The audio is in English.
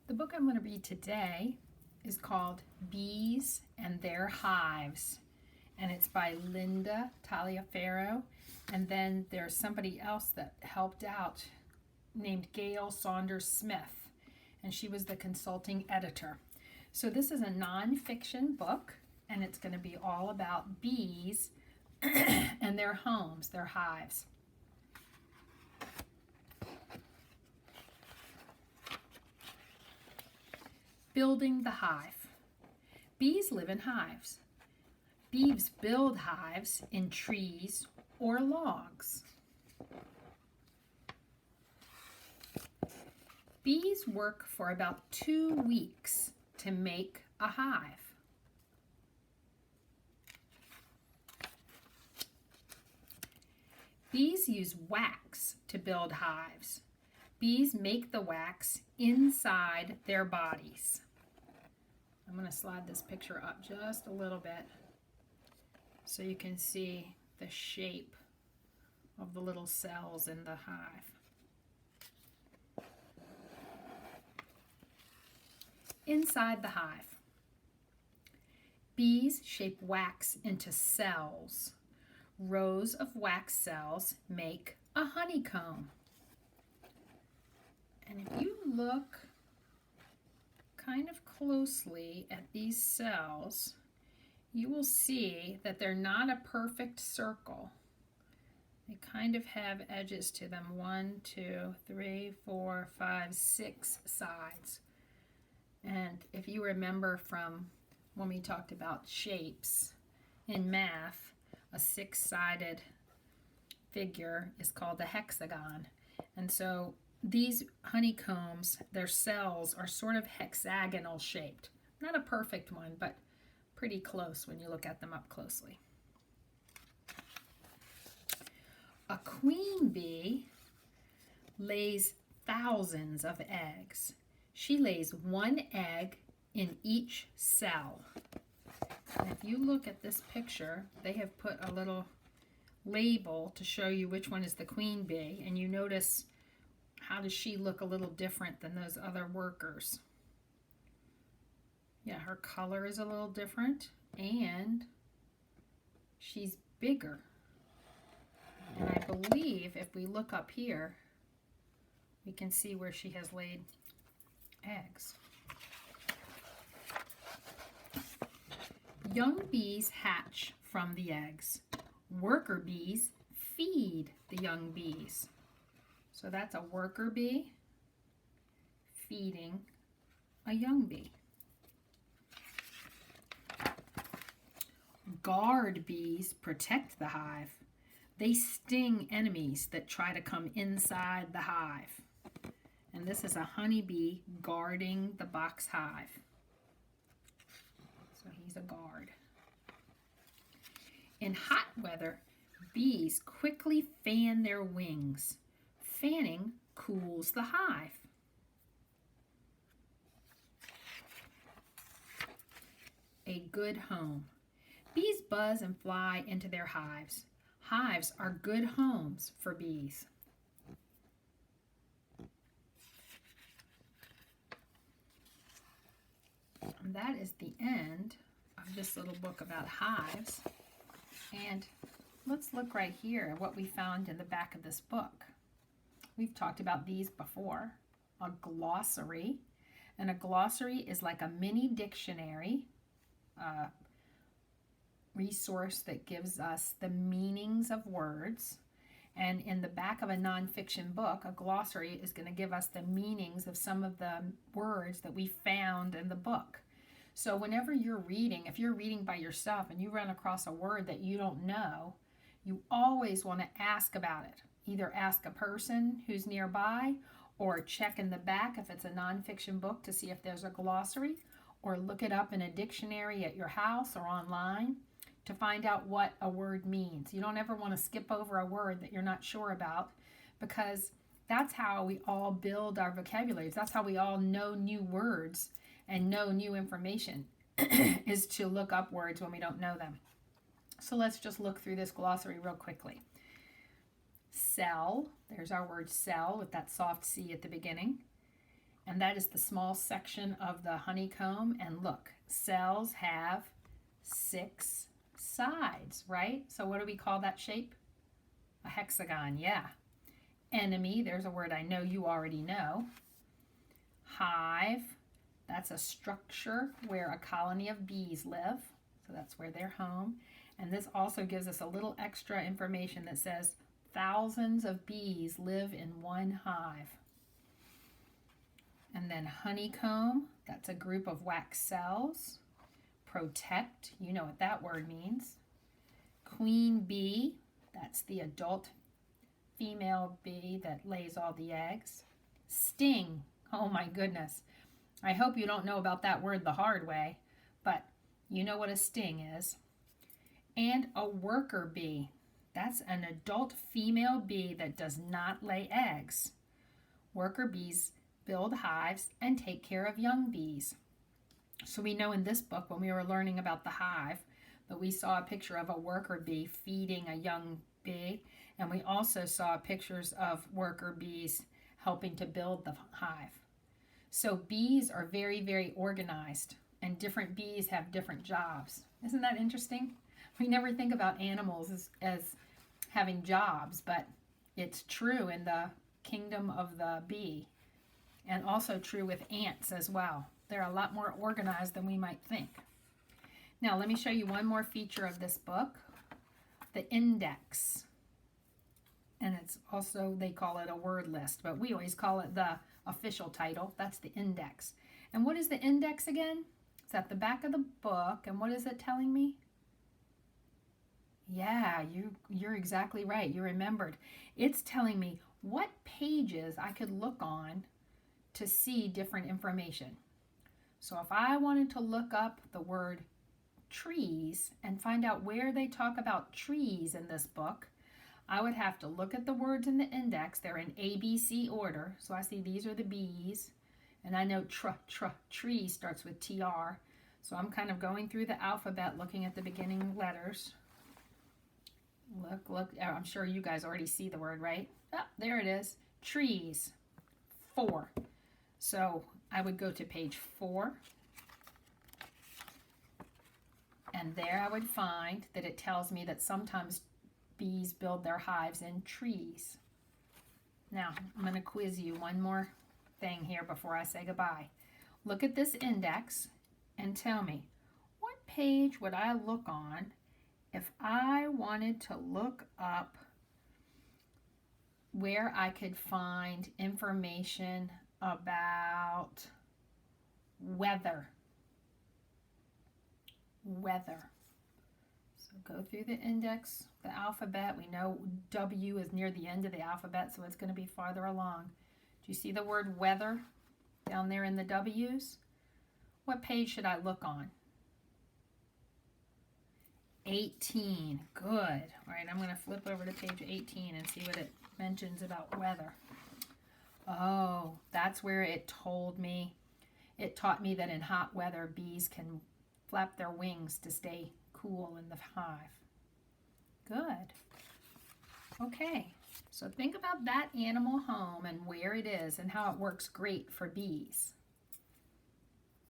The book I'm going to read today is called Bees and Their Hives, and it's by Linda Taliaferro, and then there's somebody else that helped out named Gail Saunders Smith, and she was the consulting editor. So this is a nonfiction book, and it's going to be all about bees and their homes, their hives. Building the hive. Bees live in hives. Bees build hives in trees or logs. Bees work for about 2 weeks to make a hive. Bees use wax to build hives. Bees make the wax inside their bodies. I'm going to slide this picture up just a little bit so you can see the shape of the little cells in the hive. Inside the hive, bees shape wax into cells. Rows of wax cells make a honeycomb. And if you look kind of closely at these cells, you will see that they're not a perfect circle. They kind of have edges to them. 1, 2, 3, 4, 5, 6 sides. And if you remember from when we talked about shapes in math, a 6-sided figure is called a hexagon. And so these honeycombs, their cells are sort of hexagonal shaped. Not a perfect one, but pretty close when you look at them up closely. A queen bee lays thousands of eggs. She lays 1 egg in each cell. And if you look at this picture, they have put a little label to show you which one is the queen bee, and you notice how does she look a little different than those other workers. Yeah, her color is a little different, and she's bigger. And I believe if we look up here, we can see where she has laid eggs. Young bees hatch from the eggs. Worker bees feed the young bees. So that's a worker bee feeding a young bee. Guard bees protect the hive. They sting enemies that try to come inside the hive. And this is a honeybee guarding the box hive. So he's a guard. In hot weather, bees quickly fan their wings. Fanning cools the hive. A good home. Bees buzz and fly into their hives. Hives are good homes for bees. And that is the end of this little book about hives. And let's look right here at what we found in the back of this book. We've talked about these before. A glossary. And a glossary is like a mini dictionary resource that gives us the meanings of words. And in the back of a nonfiction book, a glossary is going to give us the meanings of some of the words that we found in the book. So whenever you're reading, if you're reading by yourself and you run across a word that you don't know, you always want to ask about it. Either ask a person who's nearby, or check in the back if it's a nonfiction book to see if there's a glossary, or look it up in a dictionary at your house or online to find out what a word means. You don't ever want to skip over a word that you're not sure about, because that's how we all build our vocabularies. That's how we all know new words and know new information, is to look up words when we don't know them. So let's just look through this glossary real quickly. Cell, there's our word cell with that soft C at the beginning. And that is the small section of the honeycomb. And look, cells have 6 sides, right? So what do we call that shape? A hexagon, yeah. Enemy, there's a word I know you already know. Hive, that's a structure where a colony of bees live. So that's where they're home. And this also gives us a little extra information that says thousands of bees live in one hive. And then honeycomb, that's a group of wax cells. Protect, you know what that word means. Queen bee, that's the adult female bee that lays all the eggs. Sting, oh my goodness. I hope you don't know about that word the hard way, but you know what a sting is. And a worker bee, that's an adult female bee that does not lay eggs. Worker bees build hives and take care of young bees. So we know in this book, when we were learning about the hive, that we saw a picture of a worker bee feeding a young bee, and we also saw pictures of worker bees helping to build the hive. So bees are very, very organized, and different bees have different jobs. Isn't that interesting? We never think about animals as having jobs, but it's true in the kingdom of the bee, and also true with ants as well. They're a lot more organized than we might think. Now, let me show you one more feature of this book, the index. And it's also, they call it a word list, but we always call it the official title. That's the index. And what is the index again? It's at the back of the book, and what is it telling me? Yeah, you're exactly right. You remembered. It's telling me what pages I could look on to see different information. So if I wanted to look up the word trees and find out where they talk about trees in this book, I would have to look at the words in the index. They're in ABC order. So I see these are the bees, and I know tree starts with TR. So I'm kind of going through the alphabet looking at the beginning letters. Look, I'm sure you guys already see the word, right? Oh, there it is. Trees. 4. So I would go to page 4. And there I would find that it tells me that sometimes bees build their hives in trees. Now, I'm going to quiz you one more thing here before I say goodbye. Look at this index and tell me, what page would I look on if I wanted to look up where I could find information about weather? Weather. So go through the index, the alphabet. We know W is near the end of the alphabet, so it's going to be farther along. Do you see the word weather down there in the W's? What page should I look on? 18. Good. All right, I'm going to flip over to page 18 and see what it mentions about weather. Oh, that's where it told me. It taught me that in hot weather, bees can flap their wings to stay cool in the hive. Good. Okay, so think about that animal home and where it is and how it works great for bees.